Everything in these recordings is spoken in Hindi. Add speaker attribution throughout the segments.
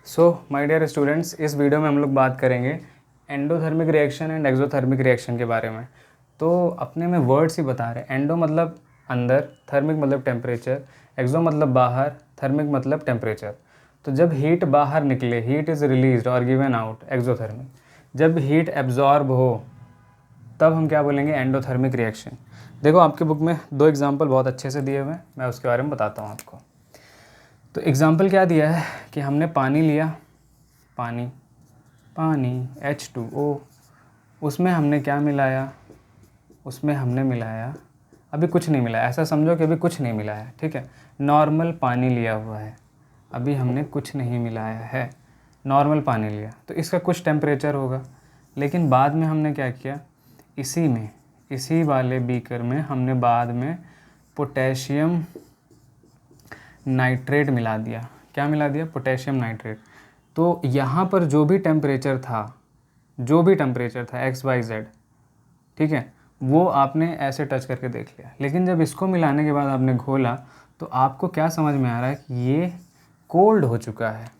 Speaker 1: सो माय डियर स्टूडेंट्स, इस वीडियो में हम लोग बात करेंगे endothermic reaction and exothermic reaction के बारे में। तो अपने में वर्ड्स ही बता रहे हैं। एंडो मतलब अंदर, थर्मिक मतलब टेम्परेचर, एक्सो मतलब बाहर, थर्मिक मतलब टेम्परेचर। तो जब हीट बाहर निकले, हीट इज़ रिलीज्ड और गिवन आउट, एक्सोथर्मिक। जब हीट एब्जॉर्ब हो तब हम क्या बोलेंगे, एंडोथर्मिक रिएक्शन। देखो आपके बुक में दो एग्जाम्पल बहुत अच्छे से दिए हुए हैं, मैं उसके बारे में बताता हूँ आपको। तो एग्ज़ाम्पल क्या दिया है कि हमने पानी लिया, पानी H2O, उसमें हमने क्या मिलाया, उसमें हमने मिलाया, अभी कुछ नहीं मिलाया, ऐसा समझो कि अभी कुछ नहीं मिलाया, ठीक है। नॉर्मल पानी लिया हुआ है, अभी हमने कुछ नहीं मिलाया है, नॉर्मल पानी लिया, तो इसका कुछ टेम्परेचर होगा। लेकिन बाद में हमने क्या किया, इसी वाले बीकर में हमने बाद में पोटेशियम नाइट्रेट मिला दिया। क्या मिला दिया? Potassium nitrate. तो यहाँ पर जो भी टेम्परेचर था XYZ, ठीक है, वो आपने ऐसे टच करके देख लिया। लेकिन जब इसको मिलाने के बाद आपने घोला तो आपको क्या समझ में आ रहा है कि ये कोल्ड हो चुका है,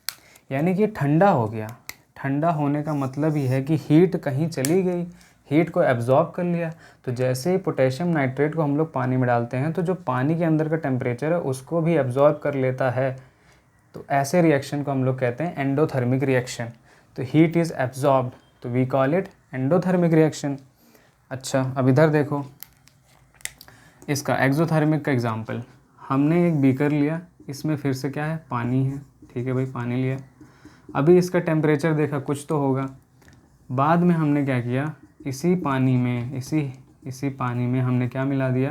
Speaker 1: यानी कि ये ठंडा हो गया। ठंडा होने का मतलब ये है कि हीट कहीं चली गई, हीट को एब्जॉर्ब कर लिया। तो जैसे ही पोटेशियम नाइट्रेट को हम लोग पानी में डालते हैं तो जो पानी के अंदर का टेम्परेचर है उसको भी एब्जॉर्ब कर लेता है। तो ऐसे रिएक्शन को हम लोग कहते हैं एंडोथर्मिक रिएक्शन। तो हीट इज़ एब्जॉर्ब्ड, तो we call it endothermic reaction. अच्छा, अब इधर देखो, इसका एक्सोथर्मिक का एग्जांपल। हमने एक बीकर लिया, इसमें फिर से क्या है, पानी है, ठीक है भाई, पानी लिया। अभी इसका टेम्परेचर देखा, कुछ तो होगा। बाद में हमने क्या किया, इसी पानी में हमने क्या मिला दिया,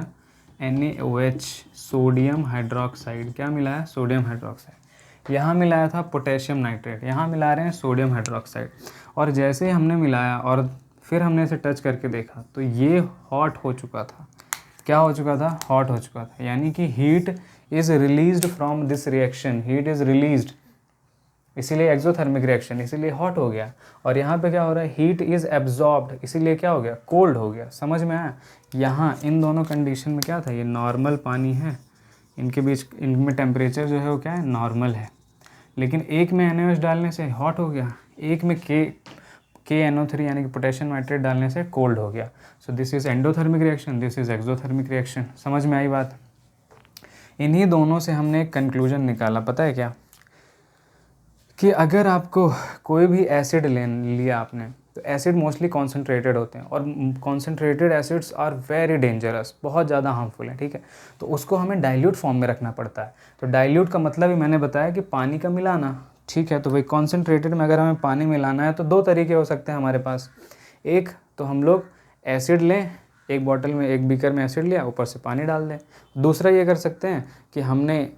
Speaker 1: NaOH, सोडियम हाइड्रोक्साइड। क्या मिलाया? Sodium hydroxide. यहाँ मिलाया था पोटेशियम नाइट्रेट, यहाँ मिला रहे हैं सोडियम हाइड्रोक्साइड। और जैसे ही हमने मिलाया और फिर हमने इसे टच करके देखा तो ये हॉट हो चुका था। क्या हो चुका था? हॉट हो चुका था। यानी कि heat is released from this reaction, heat is released, इसीलिए एक्सोथर्मिक रिएक्शन, इसीलिए हॉट हो गया। और यहाँ पे क्या हो रहा है, हीट इज़ एब्जॉर्ब्ड, इसीलिए क्या हो गया, कोल्ड हो गया। समझ में आया? यहाँ इन दोनों कंडीशन में क्या था, ये नॉर्मल पानी है, इनके बीच, इनमें टेम्परेचर जो है वो क्या है, नॉर्मल है। लेकिन एक में NaOH डालने से हॉट हो गया, एक में KNO3 यानी कि पोटेशियम नाइट्रेट डालने से कोल्ड हो गया। So this is endothermic reaction, this is exothermic reaction. समझ में आई बात? इन्हीं दोनों से हमने एक कंक्लूजन निकाला, पता है क्या, कि अगर आपको कोई भी एसिड लिया आपने, तो एसिड मोस्टली कॉन्सेंट्रेटेड होते हैं और concentrated acids are very dangerous, बहुत ज़्यादा हार्मफुल है, ठीक है। तो उसको हमें डाइल्यूट फॉर्म में रखना पड़ता है। तो डाइल्यूट का मतलब ही मैंने बताया कि पानी का मिलाना, ठीक है। तो भाई कॉन्सेंट्रेटेड में अगर हमें पानी मिलाना है तो दो तरीके हो सकते हैं हमारे पास। एक तो हम लोग एसिड लें, एक बॉटल में, एक बीकर में एसिड लिया, ऊपर से पानी डाल दें। दूसरा ये कर सकते हैं कि हमने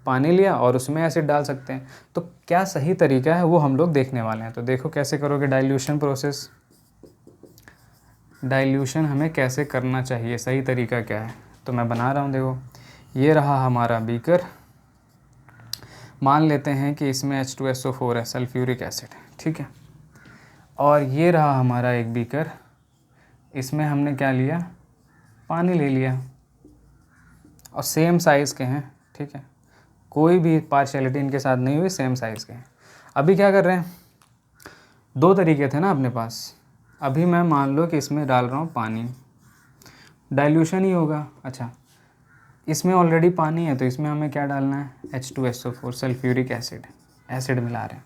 Speaker 1: पानी लिया और उसमें एसिड डाल सकते हैं। तो क्या सही तरीका है वो हम लोग देखने वाले हैं। तो देखो कैसे करोगे डाइल्यूशन प्रोसेस, डाइल्यूशन हमें कैसे करना चाहिए, सही तरीका क्या है। तो मैं बना रहा हूँ, देखो ये रहा हमारा बीकर। मान लेते हैं कि इसमें H2SO4 है, सल्फ्यूरिक एसिड, ठीक है। और ये रहा हमारा एक बीकर, इसमें हमने क्या लिया, पानी ले लिया, और सेम साइज़ के हैं, ठीक है, कोई भी पार्शियलिटी इनके साथ नहीं हुई, सेम साइज़ के हैं। अभी क्या कर रहे हैं, दो तरीके थे ना अपने पास। अभी मैं मान लो कि इसमें डाल रहा हूँ पानी, डाइल्यूशन ही होगा। अच्छा, इसमें ऑलरेडी पानी है तो इसमें हमें क्या डालना है, H2SO4, सल्फ्यूरिक एसिड, एसिड मिला रहे हैं।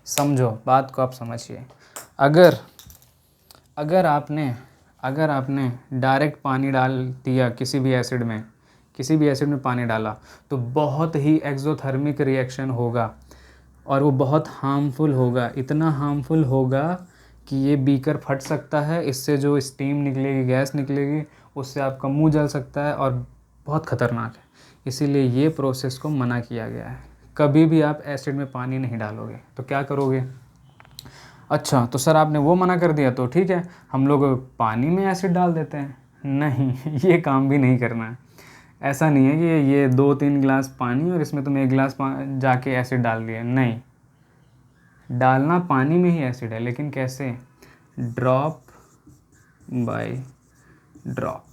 Speaker 1: समझो बात को, आप समझिए। अगर आपने डायरेक्ट पानी डाल दिया किसी भी एसिड में पानी डाला तो बहुत ही एक्सोथर्मिक रिएक्शन होगा और वो बहुत हार्मफुल होगा। इतना हार्मफुल होगा कि ये बीकर फट सकता है, इससे जो स्टीम निकलेगी, गैस निकलेगी, उससे आपका मुंह जल सकता है और बहुत ख़तरनाक है। इसीलिए ये प्रोसेस को मना किया गया है। कभी भी आप एसिड में पानी नहीं डालोगे। तो क्या करोगे? अच्छा, तो सर आपने वो मना कर दिया तो ठीक है, हम लोग पानी में एसिड डाल देते हैं। नहीं, ये काम भी नहीं करना है। ऐसा नहीं है कि ये 2-3 गिलास पानी और इसमें तुम 1 गिलास जाके एसिड डाल दिए। नहीं, डालना पानी में ही एसिड है, लेकिन कैसे, ड्रॉप बाय ड्रॉप,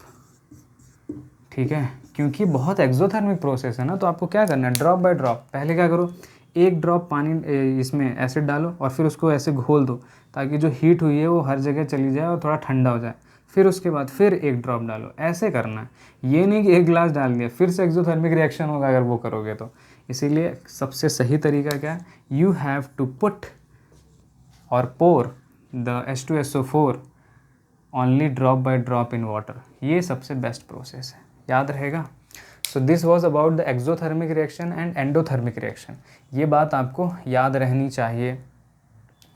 Speaker 1: ठीक है। क्योंकि बहुत एक्सोथर्मिक प्रोसेस है ना, तो आपको क्या करना है, ड्रॉप बाय ड्रॉप। पहले क्या करो, एक ड्रॉप पानी इसमें एसिड डालो और फिर उसको ऐसे घोल दो ताकि जो हीट हुई है वो हर जगह चली जाए और थोड़ा ठंडा हो जाए। फिर उसके बाद फिर एक ड्रॉप डालो, ऐसे करना है। ये नहीं कि एक गिलास डाल दिया फिर से एक्सोथर्मिक रिएक्शन होगा अगर वो करोगे तो। इसीलिए सबसे सही तरीका क्या है, यू हैव टू पुट और pour the H2SO4 only drop by drop in water. ये सबसे बेस्ट प्रोसेस है, याद रहेगा। So this was about the exothermic reaction and endothermic reaction. ये बात आपको याद रहनी चाहिए।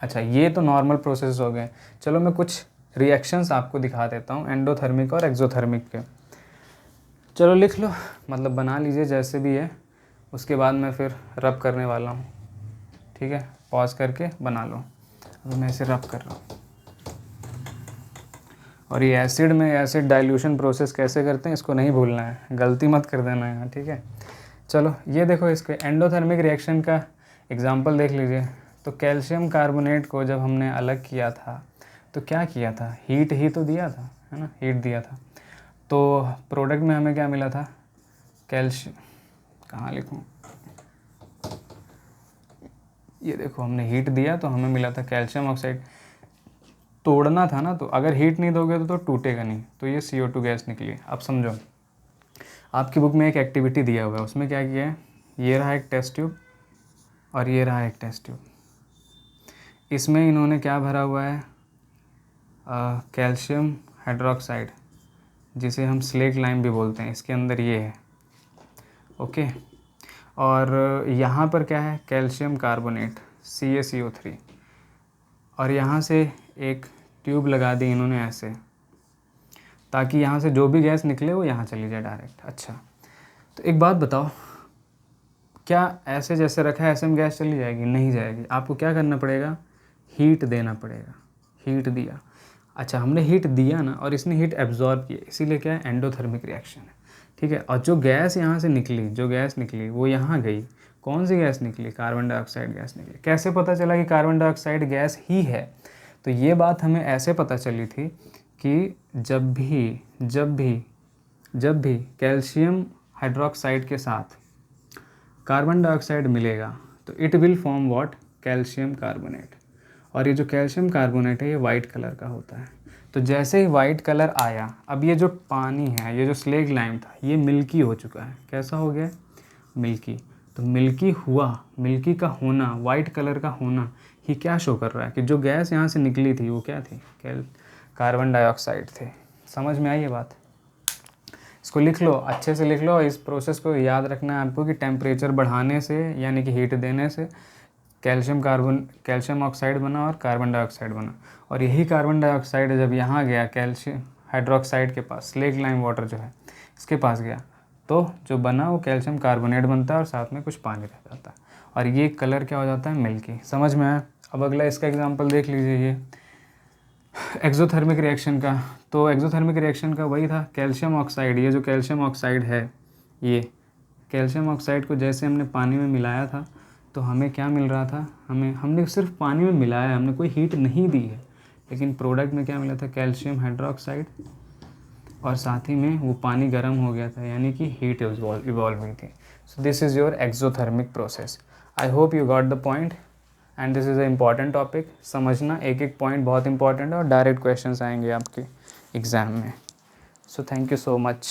Speaker 1: अच्छा, ये तो नॉर्मल प्रोसेस हो गए। चलो मैं कुछ रिएक्शंस आपको दिखा देता हूँ एंडोथर्मिक और एक्सोथर्मिक के। चलो लिख लो, मतलब बना लीजिए जैसे भी है, उसके बाद मैं फिर रब करने वाला हूँ। ठीक है, पॉज करके बना लो। अभी मैं इसे रब कर रहा हूँ। और ये एसिड में एसिड डाइल्यूशन प्रोसेस कैसे करते हैं इसको नहीं भूलना है, गलती मत कर देना यहाँ, ठीक है। चलो ये देखो, इसके एंडोथर्मिक रिएक्शन का एग्जांपल देख लीजिए। तो कैल्शियम कार्बोनेट को जब हमने अलग किया था तो क्या किया था, हीट ही तो दिया था, है ना, हीट दिया था। तो प्रोडक्ट में हमें क्या मिला था, कैल्शियम, कहाँ लिखूँ, ये देखो हमने हीट दिया तो हमें मिला था कैल्शियम ऑक्साइड। तोड़ना था ना, तो अगर हीट नहीं दोगे तो टूटेगा नहीं, तो ये CO2 गैस निकली। अब समझो, आपकी बुक में एक एक्टिविटी दिया हुआ है, उसमें क्या किया है, ये रहा एक टेस्ट ट्यूब और ये रहा एक टेस्ट ट्यूब। इसमें इन्होंने क्या भरा हुआ है, कैल्शियम हाइड्रोक्साइड, जिसे हम स्लेट लाइम भी बोलते हैं, इसके अंदर ये है, ओके। और यहाँ पर क्या है, कैल्शियम कार्बोनेट CaCO3, और यहाँ से एक ट्यूब लगा दी इन्होंने ऐसे, ताकि यहाँ से जो भी गैस निकले वो यहाँ चली जाए डायरेक्ट। अच्छा, तो एक बात बताओ, क्या ऐसे जैसे रखा है ऐसे में गैस चली जाएगी? नहीं जाएगी। आपको क्या करना पड़ेगा, हीट देना पड़ेगा। हीट दिया, अच्छा हमने हीट दिया ना, और इसने हीट एब्जॉर्ब किया, इसीलिए क्या है, एंडोथर्मिक रिएक्शन है, ठीक है। और जो गैस यहाँ से निकली, जो गैस निकली वो यहाँ गई, कौन सी गैस निकली, कार्बन डाइऑक्साइड गैस निकली। कैसे पता चला कि कार्बन डाइऑक्साइड गैस ही है? तो ये बात हमें ऐसे पता चली थी कि जब भी कैल्शियम हाइड्रोक्साइड के साथ कार्बन डाइऑक्साइड मिलेगा तो it will form what, calcium carbonate. और ये जो कैल्शियम कार्बोनेट है ये वाइट कलर का होता है। तो जैसे ही वाइट कलर आया, अब ये जो पानी है, ये जो स्लेग लाइम था, ये मिल्की हो चुका है। कैसा हो गया, मिल्की। तो मिल्की हुआ, मिल्की का होना, वाइट कलर का होना ही क्या शो कर रहा है कि जो गैस यहाँ से निकली थी वो क्या थी, कार्बन डाइऑक्साइड थे। समझ में आई ये बात? इसको लिख लो, अच्छे से लिख लो। इस प्रोसेस को याद रखना है आपको कि टेम्परेचर बढ़ाने से, यानी कि हीट देने से कैल्शियम ऑक्साइड बना और कार्बन डाइऑक्साइड बना। और यही कार्बन डाइऑक्साइड जब यहाँ गया कैल्शियम हाइड्रोक्साइड के पास, स्लेग लाइम वाटर जो है इसके पास गया, तो जो बना वो कैल्शियम कार्बोनेट बनता है और साथ में कुछ पानी रह जाता है, और ये कलर क्या हो जाता है, मिल्की। समझ में आया? अब अगला इसका एग्जांपल देख लीजिए, ये एक्सोथर्मिक रिएक्शन का। तो एक्सोथर्मिक रिएक्शन का वही था, कैल्शियम ऑक्साइड, ये जो कैल्शियम ऑक्साइड है, ये कैल्शियम ऑक्साइड को जैसे हमने पानी में मिलाया था तो हमें क्या मिल रहा था, हमने सिर्फ पानी में मिलाया, हमने कोई हीट नहीं दी है, लेकिन प्रोडक्ट में क्या मिला था, कैल्शियम हाइड्रोक्साइड, और साथ ही में वो पानी गर्म हो गया था, यानी कि हीट इवॉल्व हुई थी। So this is your exothermic process. I hope you got the point and this is a important topic. समझना, एक एक पॉइंट बहुत इंपॉर्टेंट है और डायरेक्ट क्वेश्चंस आएंगे आपके एग्ज़ाम में। So thank you so much.